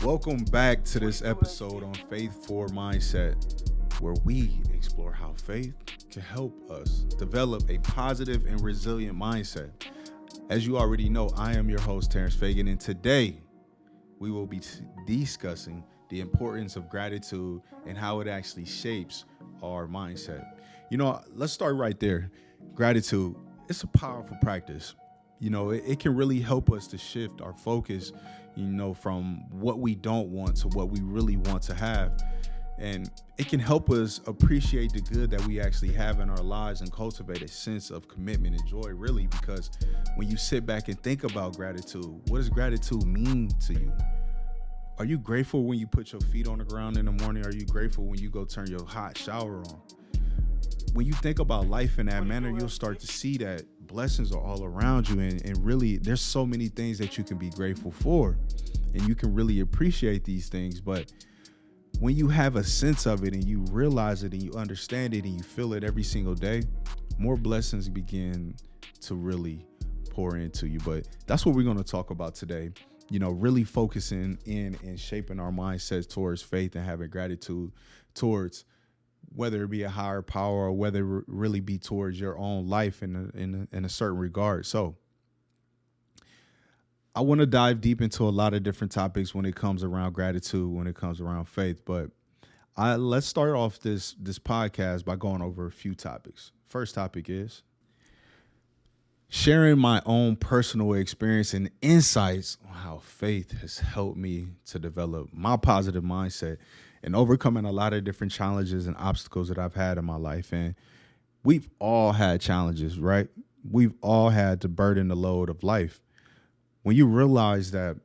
Welcome back to this episode on Faith for Mindset, where we explore how faith can help us develop a positive and resilient mindset. As you already know, I am your host, Terrence Feagin, and today we will be discussing the importance of gratitude and how it actually shapes our mindset. Let's start right there. Gratitude, it's a powerful practice. It can really help us to shift our focus, from what we don't want to what we really want to have. And it can help us appreciate the good that we actually have in our lives and cultivate a sense of commitment and joy, really, because when you sit back and think about gratitude, what does gratitude mean to you? Are you grateful when you put your feet on the ground in the morning? Are you grateful when you go turn your hot shower on? When you think about life in that manner, you'll start to see that blessings are all around you. And really, there's so many things that you can be grateful for. And you can really appreciate these things. But when you have a sense of it and you realize it and you understand it and you feel it every single day, more blessings begin to really pour into you. But that's what we're going to talk about today. Really focusing in and shaping our mindsets towards faith and having gratitude towards whether it be a higher power or whether it really be towards your own life in a certain regard. So I want to dive deep into a lot of different topics when it comes around gratitude, when it comes around faith. But let's start off this podcast by going over a few topics. First topic is sharing my own personal experience and insights on how faith has helped me to develop my positive mindset and overcoming a lot of different challenges and obstacles that I've had in my life. And we've all had challenges, right? We've all had to burden the load of life. When you realize that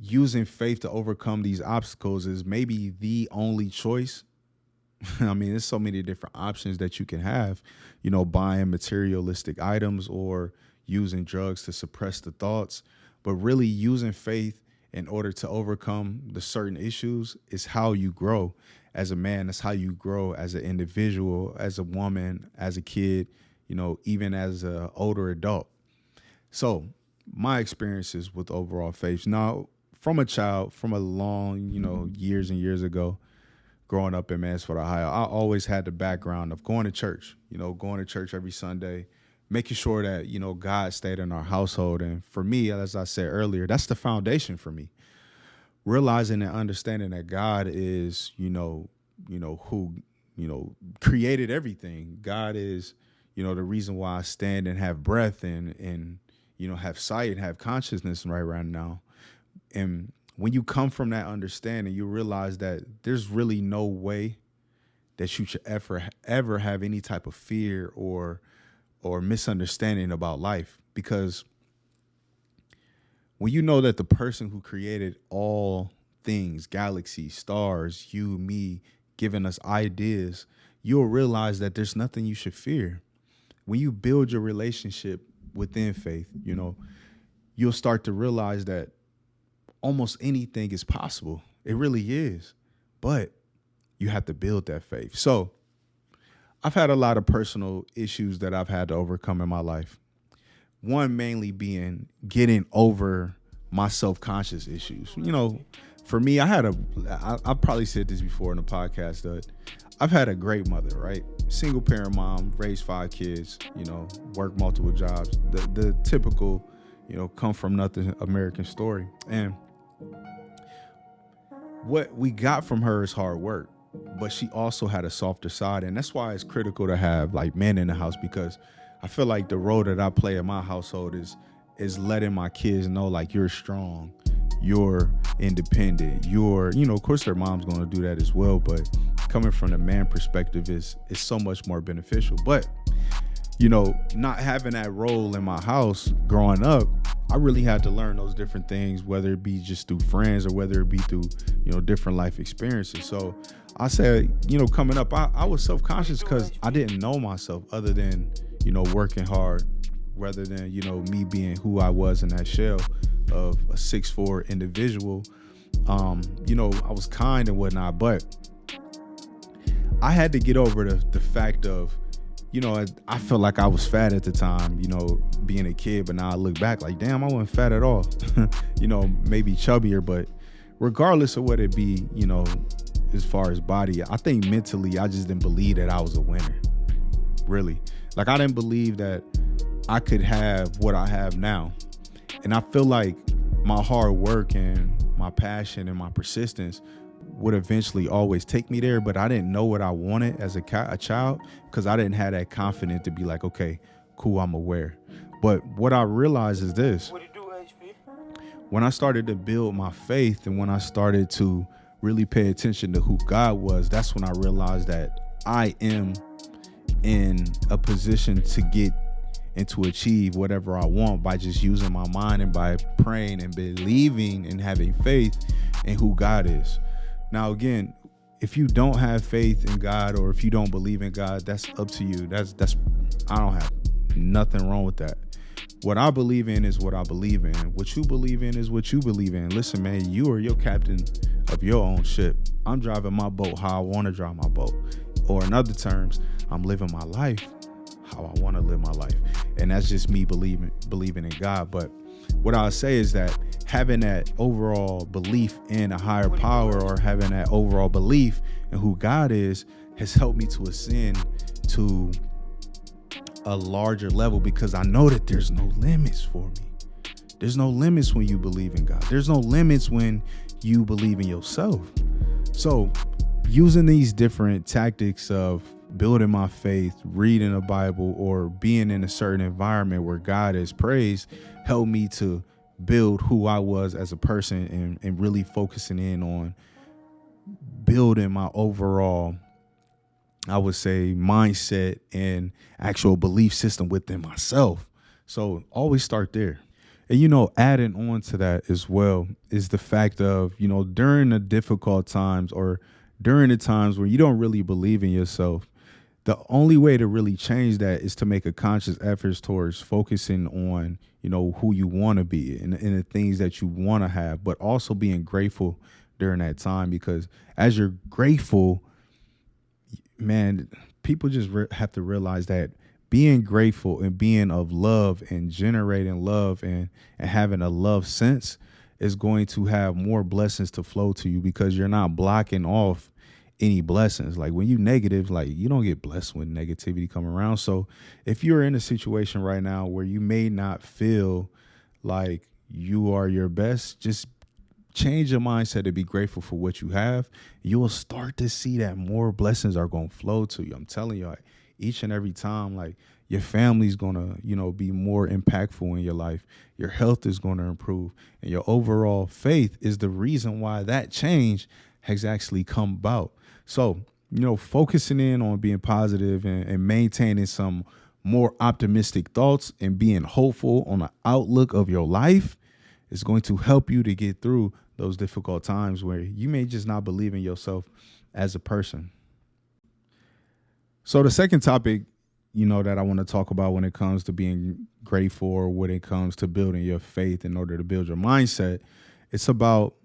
using faith to overcome these obstacles is maybe the only choice, I mean, there's so many different options that you can have, buying materialistic items or using drugs to suppress the thoughts, but really using faith in order to overcome the certain issues is how you grow as a man. That's how you grow as an individual, as a woman, as a kid, even as an older adult. So my experiences with overall faith now from a child, from a long, years and years ago, growing up in Mansfield, Ohio, I always had the background of going to church, every Sunday, making sure that, God stayed in our household. And for me, as I said earlier, that's the foundation for me. Realizing and understanding that God is, who, created everything. God is, the reason why I stand and have breath and have sight and have consciousness right now. And when you come from that understanding, you realize that there's really no way that you should ever have any type of fear or misunderstanding about life. Because when you know that the person who created all things, galaxies, stars, you, me, giving us ideas, you'll realize that there's nothing you should fear. When you build your relationship within faith, you'll start to realize that almost anything is possible. It really is. But you have to build that faith. So I've had a lot of personal issues that I've had to overcome in my life. One mainly being getting over my self-conscious issues. For me, I've probably said this before in the podcast, that I've had a great mother, right? Single parent mom, raised 5 kids, worked multiple jobs. The typical, come from nothing American story. And what we got from her is hard work, but she also had a softer side. And that's why it's critical to have like men in the house, because I feel like the role that I play in my household is letting my kids know, like, you're strong, you're independent, of course their mom's going to do that as well, but coming from the man perspective is so much more beneficial. But, not having that role in my house growing up, I really had to learn those different things, whether it be just through friends or whether it be through, different life experiences. So I said, coming up, I was self-conscious because I didn't know myself other than, working hard, rather than, me being who I was in that shell of a 6'4" individual. I was kind and whatnot, but I had to get over the fact of, I felt like I was fat at the time, being a kid, but now I look back like, damn, I wasn't fat at all. Maybe chubbier, but regardless of what it be, as far as body, I think mentally I just didn't believe that I was a winner. Really. Like, I didn't believe that I could have what I have now. And I feel like my hard work and my passion and my persistence would eventually always take me there, but I didn't know what I wanted as a child, because I didn't have that confidence to be like, okay, cool, I'm aware. But what I realized is this: What do you do, HP? when I started to build my faith and when I started to really pay attention to who God was, that's when I realized that I am in a position to get and to achieve whatever I want by just using my mind and by praying and believing and having faith in who God is. Now, again, if you don't have faith in God, or if you don't believe in God, that's up to you. That's I don't have nothing wrong with that. What I believe in is what I believe in. What you believe in is what you believe in. Listen, man, you are your captain of your own ship. I'm driving my boat how I want to drive my boat. Or in other terms, I'm living my life how I want to live my life. And that's just me believing in God. But what I'll say is that having that overall belief in a higher power, or having that overall belief in who God is, has helped me to ascend to a larger level, because I know that there's no limits for me. There's no limits when you believe in God. There's no limits when you believe in yourself. So using these different tactics of building my faith, reading the Bible, or being in a certain environment where God is praised, helped me to build who I was as a person, and really focusing in on building my overall, I would say, mindset and actual belief system within myself. So always start there. And, adding on to that as well is the fact of, during the difficult times, or during the times where you don't really believe in yourself, the only way to really change that is to make a conscious effort towards focusing on, who you want to be, and the things that you want to have, but also being grateful during that time. Because as you're grateful, man, people just have to realize that being grateful and being of love and generating love and having a love sense is going to have more blessings to flow to you, because you're not blocking off any blessings. Like, when you negative, like, you don't get blessed when negativity come around. So if you're in a situation right now where you may not feel like you are your best, just change your mindset to be grateful for what you have. You will start to see that more blessings are going to flow to you. I'm telling you, like, each and every time, like, your family's going to, be more impactful in your life. Your health is going to improve, and your overall faith is the reason why that change has actually come about. So, focusing in on being positive and maintaining some more optimistic thoughts and being hopeful on the outlook of your life is going to help you to get through those difficult times where you may just not believe in yourself as a person. So the second topic, that I want to talk about when it comes to being grateful, or when it comes to building your faith in order to build your mindset, it's about,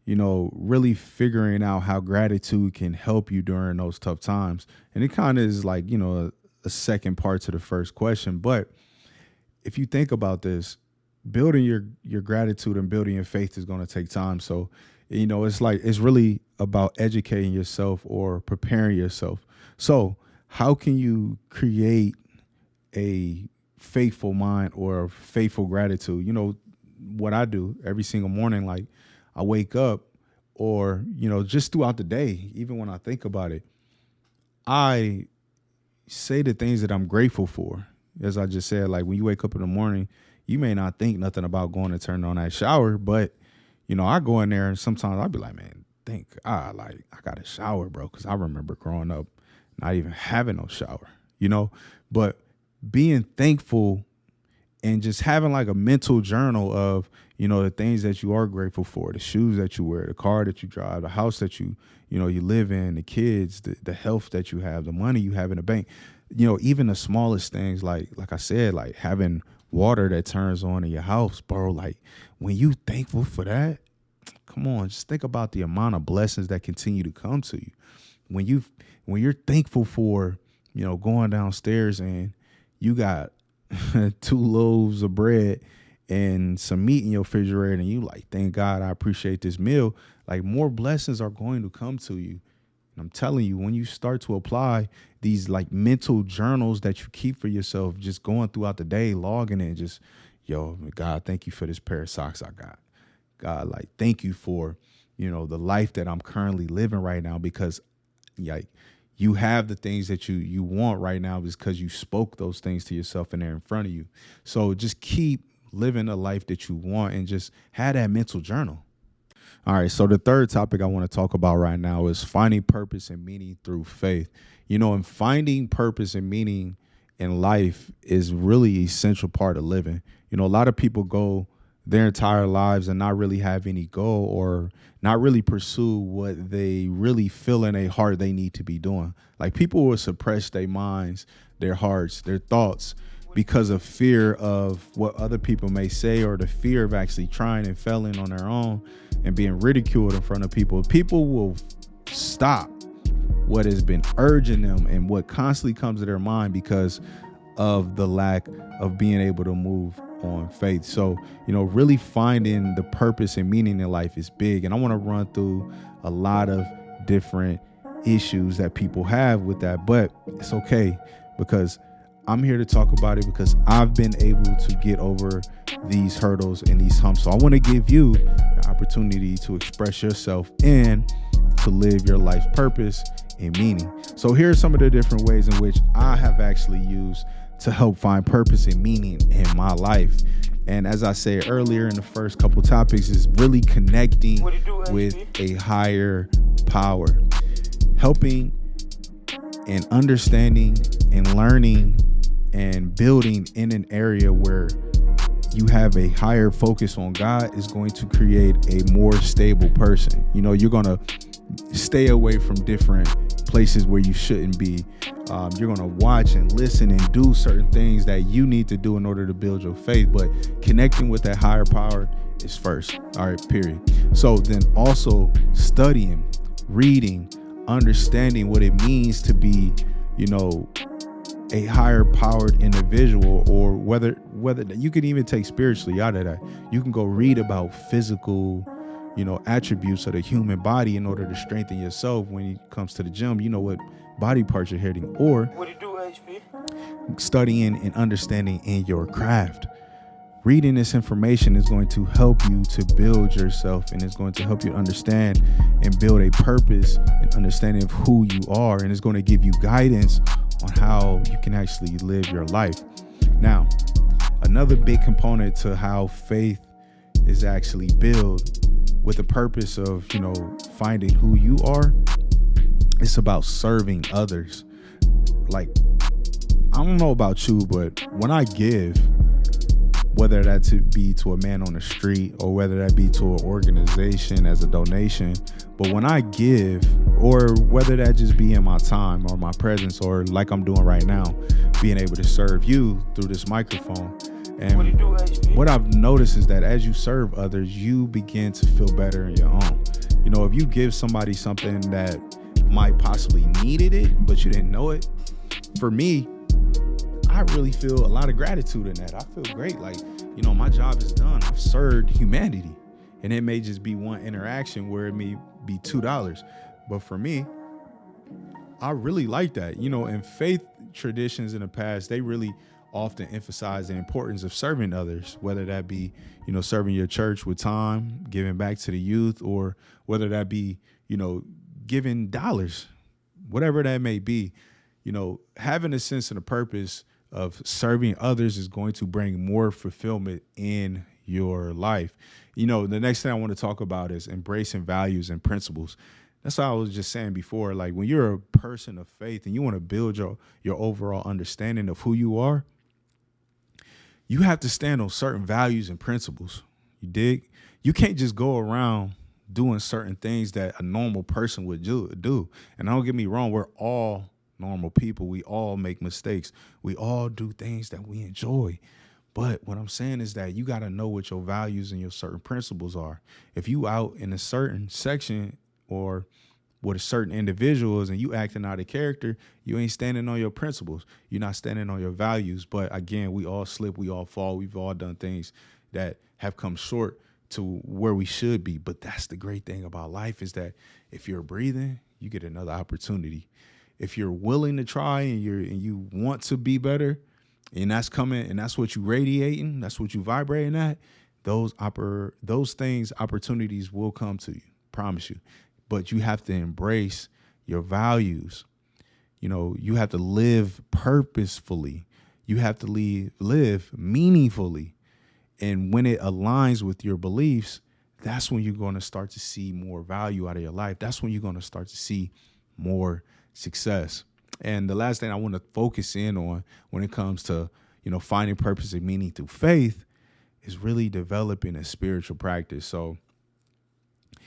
really figuring out how gratitude can help you during those tough times. And it kind of is like, a second part to the first question. But if you think about this, building your gratitude and building your faith is going to take time. So, it's really about educating yourself or preparing yourself. So how can you create a faithful mind or faithful gratitude? What I do every single morning, like, I wake up, or, just throughout the day, even when I think about it, I say the things that I'm grateful for. As I just said, like, when you wake up in the morning, you may not think nothing about going to turn on that shower, but, I go in there and sometimes I'll be like, man, thank God, like, I got a shower, bro. Cause I remember growing up not even having no shower, but being thankful and just having like a mental journal of, the things that you are grateful for, the shoes that you wear, the car that you drive, the house that you live in, the kids, the health that you have, the money you have in the bank, even the smallest things, like I said, like having water that turns on in your house, bro. Like, when you thankful for that, come on, just think about the amount of blessings that continue to come to you. When you're thankful for, going downstairs and you got 2 loaves of bread and some meat in your refrigerator and you like, thank God, I appreciate this meal, like more blessings are going to come to you. And I'm telling you, when you start to apply these like mental journals that you keep for yourself, just going throughout the day, logging it, just, yo, God, thank you for this pair of socks I got. God, like, thank you for, the life that I'm currently living right now, because like you have the things that you want right now is because you spoke those things to yourself and they're in front of you. So just keep living the life that you want and just have that mental journal. All right, so the third topic I want to talk about right now is finding purpose and meaning through faith. And finding purpose and meaning in life is really an essential part of living. A lot of people go their entire lives and not really have any goal or not really pursue what they really feel in their heart they need to be doing. Like people will suppress their minds, their hearts, their thoughts because of fear of what other people may say or the fear of actually trying and failing on their own and being ridiculed in front of people. People will stop what has been urging them and what constantly comes to their mind because of the lack of being able to move on faith. So, really finding the purpose and meaning in life is big. And I want to run through a lot of different issues that people have with that, but it's okay because I'm here to talk about it because I've been able to get over these hurdles and these humps. So I want to give you the opportunity to express yourself and to live your life's purpose and meaning. So here are some of the different ways in which I have actually used to help find purpose and meaning in my life. And as I said earlier in the first couple topics, is really connecting with a higher power, helping and understanding and learning and building in an area where you have a higher focus on God is going to create a more stable person. You're going to stay away from different places where you shouldn't be. You're going to watch and listen and do certain things that you need to do in order to build your faith. But connecting with that higher power is first. All right, period. So then also studying, reading, understanding what it means to be, a higher powered individual, or whether you can even take spiritually out of that. You can go read about physical, attributes of the human body in order to strengthen yourself when it comes to the gym. What body parts you're hitting, or what do you do, HP? Studying and understanding in your craft. Reading this information is going to help you to build yourself, and it's going to help you understand and build a purpose and understanding of who you are, and it's going to give you guidance on how you can actually live your life. Now, another big component to how faith is actually built with the purpose of, finding who you are, it's about serving others. Like, I don't know about you, but when I give, whether that to be to a man on the street or whether that be to an organization as a donation, but when I give, or whether that just be in my time or my presence, or like I'm doing right now, being able to serve you through this microphone. And what do you do, HP? What I've noticed is that as you serve others, you begin to feel better in your own. If you give somebody something that might possibly needed it, but you didn't know it, for me, I really feel a lot of gratitude in that. I feel great. Like, my job is done. I've served humanity. And it may just be one interaction where it may be $2. But for me, I really like that. In faith traditions in the past, they really often emphasize the importance of serving others, whether that be, serving your church with time, giving back to the youth, or whether that be, giving dollars, whatever that may be. Having a sense and a purpose of serving others is going to bring more fulfillment in your life. The next thing I want to talk about is embracing values and principles. That's what I was just saying before. Like, when you're a person of faith and you want to build your overall understanding of who you are, you have to stand on certain values and principles. You dig? You can't just go around doing certain things that a normal person would do. And don't get me wrong, we're all normal people. We all make mistakes. We all do things that we enjoy. But what I'm saying is that you got to know what your values and your certain principles are. If you out in a certain section or with a certain individuals and you acting out of character, you ain't standing on your principles. You're not standing on your values. But again, we all slip, we all fall. We've all done things that have come short to where we should be. But that's the great thing about life, is that if you're breathing, you get another opportunity. If you're willing to try and you want to be better, and that's coming, and that's what you radiating, that's what you vibrating at, those things, opportunities will come to you. Promise you. But you have to embrace your values. You have to live purposefully. You have to live meaningfully. And when it aligns with your beliefs, that's when you're going to start to see more value out of your life. That's when you're going to start to see more success. And the last thing I want to focus in on when it comes to, finding purpose and meaning through faith is really developing a spiritual practice. So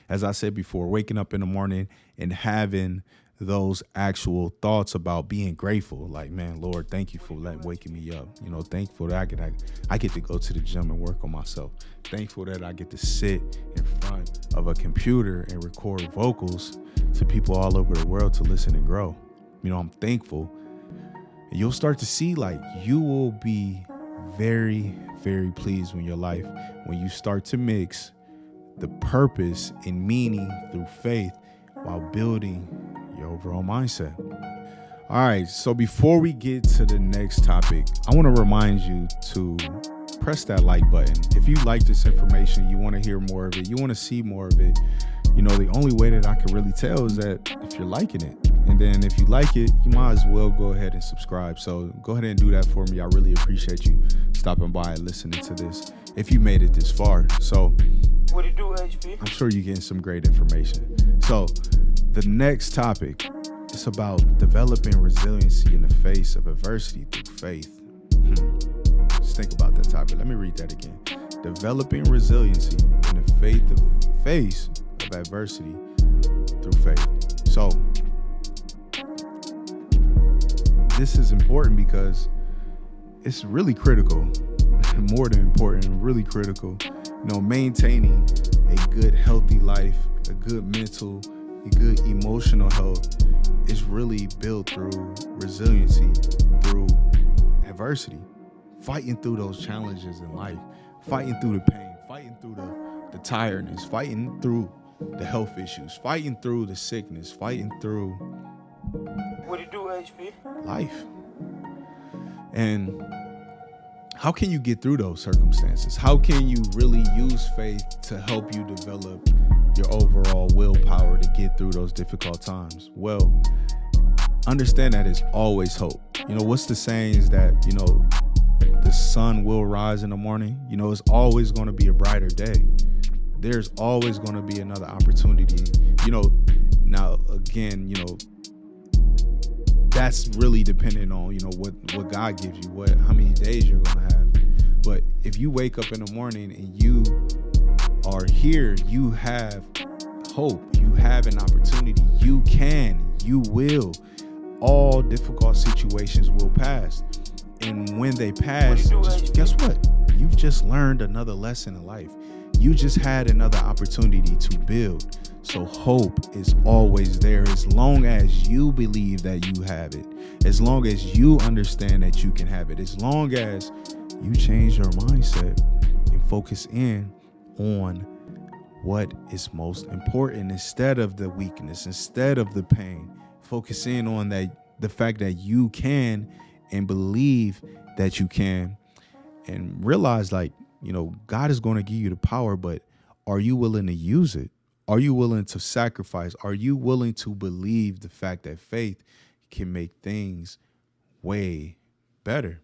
as I said before, waking up in the morning and having those actual thoughts about being grateful, like, man, Lord, thank you for waking me up. Thankful that I get to go to the gym and work on myself. Thankful that I get to sit in front of a computer and record vocals to people all over the world to listen and grow. I'm thankful. And you'll start to see, like, you will be very, very pleased when you start to mix the purpose and meaning through faith while building your overall mindset. All right, so before we get to the next topic, I want to remind you to press that like button. If you like this information, you want to hear more of it, you want to see more of it, the only way that I can really tell is that if you're liking it. And then if you like it, you might as well go ahead and subscribe. So go ahead and do that for me. I really appreciate you stopping by and listening to this, if you made it this far. So What it do, HP? I'm sure you're getting some great information. So the next topic is about developing resiliency in the face of adversity through faith. Just think about that topic. Let me read that again. Developing resiliency in the face of adversity through faith. So this is important because it's really critical, more than important, really critical. Maintaining a good, healthy life, a good mental, a good emotional health is really built through resiliency, through adversity, fighting through those challenges in life, fighting through the pain, fighting through the tiredness, fighting through the health issues, fighting through the sickness, fighting through What it do, HP? life. And how can you get through those circumstances? How can you really use faith to help you develop your overall willpower to get through those difficult times? Well, understand that it's always hope. What's the saying is that, the sun will rise in the morning. It's always going to be a brighter day. There's always going to be another opportunity. Now, again, that's really dependent on, what God gives you, how many days you're going to have. But if you wake up in the morning and you are here, you have hope, you have an opportunity, you will. All difficult situations will pass. And when they pass, guess what? You've just learned another lesson in life. You just had another opportunity to build. So hope is always there as long as you believe that you have it, as long as you understand that you can have it, as long as you change your mindset and focus in on what is most important instead of the weakness, instead of the pain. Focus in on the fact that you can, and believe that you can, and realize, God is going to give you the power, but are you willing to use it? Are you willing to sacrifice? Are you willing to believe the fact that faith can make things way better?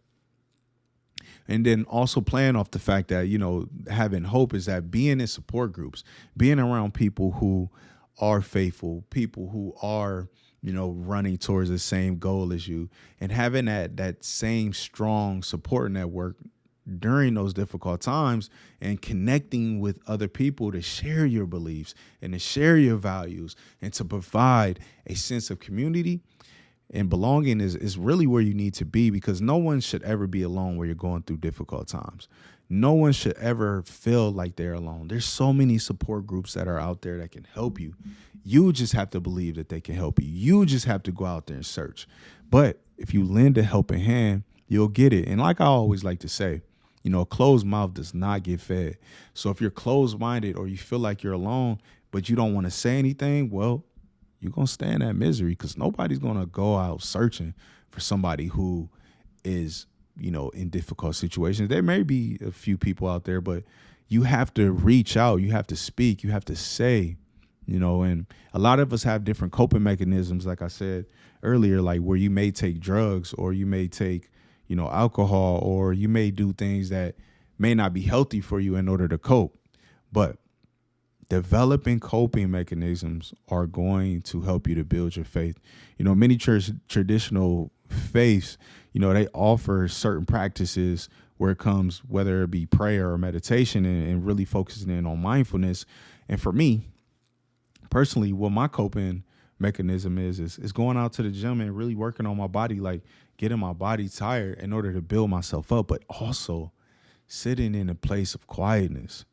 And then also playing off the fact that, having hope is that being in support groups, being around people who are faithful, people who are, running towards the same goal as you, and having that same strong support network during those difficult times, and connecting with other people to share your beliefs and to share your values and to provide a sense of community and belonging is really where you need to be, because no one should ever be alone where you're going through difficult times. No one should ever feel like they're alone. There's so many support groups that are out there that can help you. You just have to believe that they can help you. You just have to go out there and search. But if you lend a helping hand, you'll get it. And like I always like to say, A closed mouth does not get fed. So if you're closed-minded or you feel like you're alone, but you don't want to say anything, well, you're going to stay in that misery because nobody's going to go out searching for somebody who is, in difficult situations. There may be a few people out there, but you have to reach out. You have to speak. You have to say, and a lot of us have different coping mechanisms, like I said earlier, like where you may take drugs or you may take, alcohol, or you may do things that may not be healthy for you in order to cope. But developing coping mechanisms are going to help you to build your faith. Many traditional faiths, they offer certain practices where it comes, whether it be prayer or meditation, and really focusing in on mindfulness. And for me, personally, what my coping mechanism is going out to the gym and really working on my body, like getting my body tired in order to build myself up, but also sitting in a place of quietness,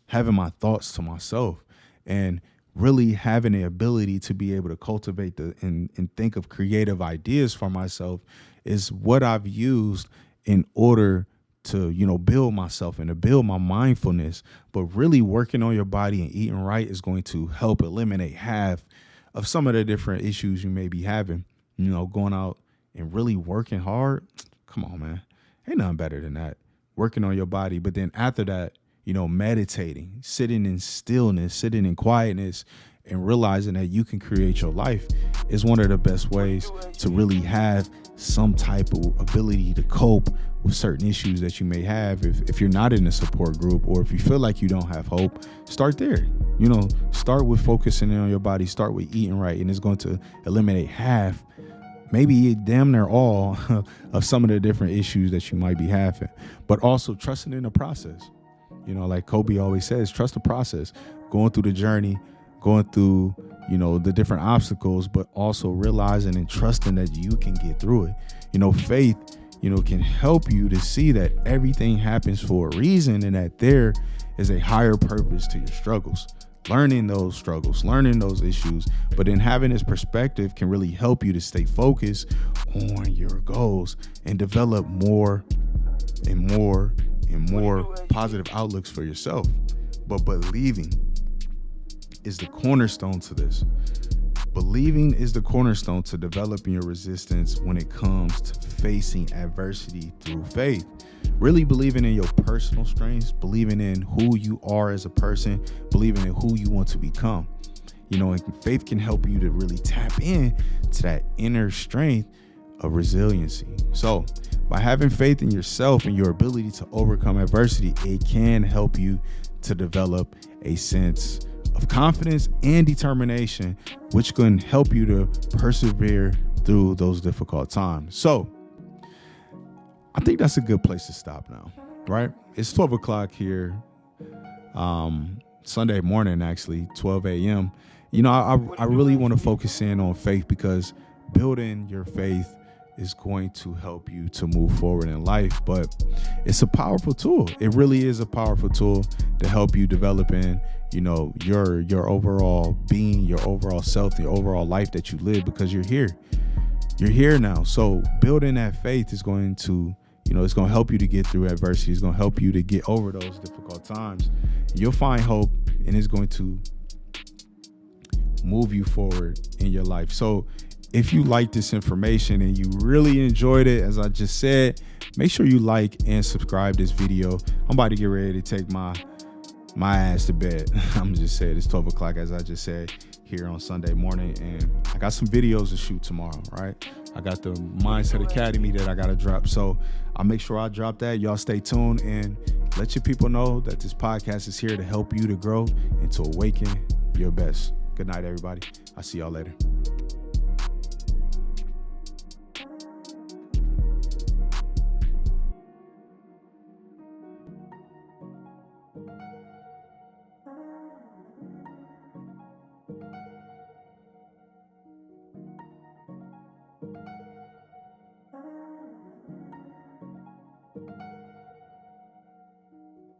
having my thoughts to myself, and really having the ability to be able to cultivate and think of creative ideas for myself is what I've used in order to, build myself and to build my mindfulness. But really working on your body and eating right is going to help eliminate half of some of the different issues you may be having. Going out and really working hard. Come on, man. Ain't nothing better than that. Working on your body. But then after that, meditating, sitting in stillness, sitting in quietness, and realizing that you can create your life is one of the best ways to really have some type of ability to cope with certain issues that you may have. If you're not in a support group, or if you feel like you don't have hope, start there. Start with focusing on your body, start with eating right, and it's going to eliminate half, maybe damn near all of some of the different issues that you might be having. But also trusting in the process. Like Kobe always says, trust the process, going through the journey, going through, the different obstacles, but also realizing and trusting that you can get through it. Faith, can help you to see that everything happens for a reason and that there is a higher purpose to your struggles. Learning those struggles, learning those issues, but then having this perspective can really help you to stay focused on your goals and develop more and more and more positive outlooks for yourself. But believing is the cornerstone to this. Believing is the cornerstone to developing your resistance when it comes to facing adversity through faith. Really believing in your personal strengths, believing in who you are as a person, believing in who you want to become. And faith can help you to really tap in to that inner strength of resiliency. So by having faith in yourself and your ability to overcome adversity, it can help you to develop a sense of confidence and determination, which can help you to persevere through those difficult times. So I think that's a good place to stop now, right? It's 12 o'clock here, Sunday morning, actually, 12 a.m. I really want to focus in on faith because building your faith is going to help you to move forward in life. But it's a powerful tool. It really is a powerful tool to help you develop in, your overall being, your overall self, your overall life that you live, because you're here. You're here now. So building that faith is going to, it's going to help you to get through adversity. It's going to help you to get over those difficult times. You'll find hope, and it's going to move you forward in your life. So if you like this information and you really enjoyed it, as I just said, make sure you like and subscribe this video. I'm about to get ready to take my ass to bed. I'm just saying it's 12 o'clock, as I just said, here on Sunday morning. And I got some videos to shoot tomorrow, right? I got the Mindset Academy that I got to drop. So I'll make sure I drop that. Y'all stay tuned and let your people know that this podcast is here to help you to grow and to awaken your best. Good night, everybody. I'll see y'all later.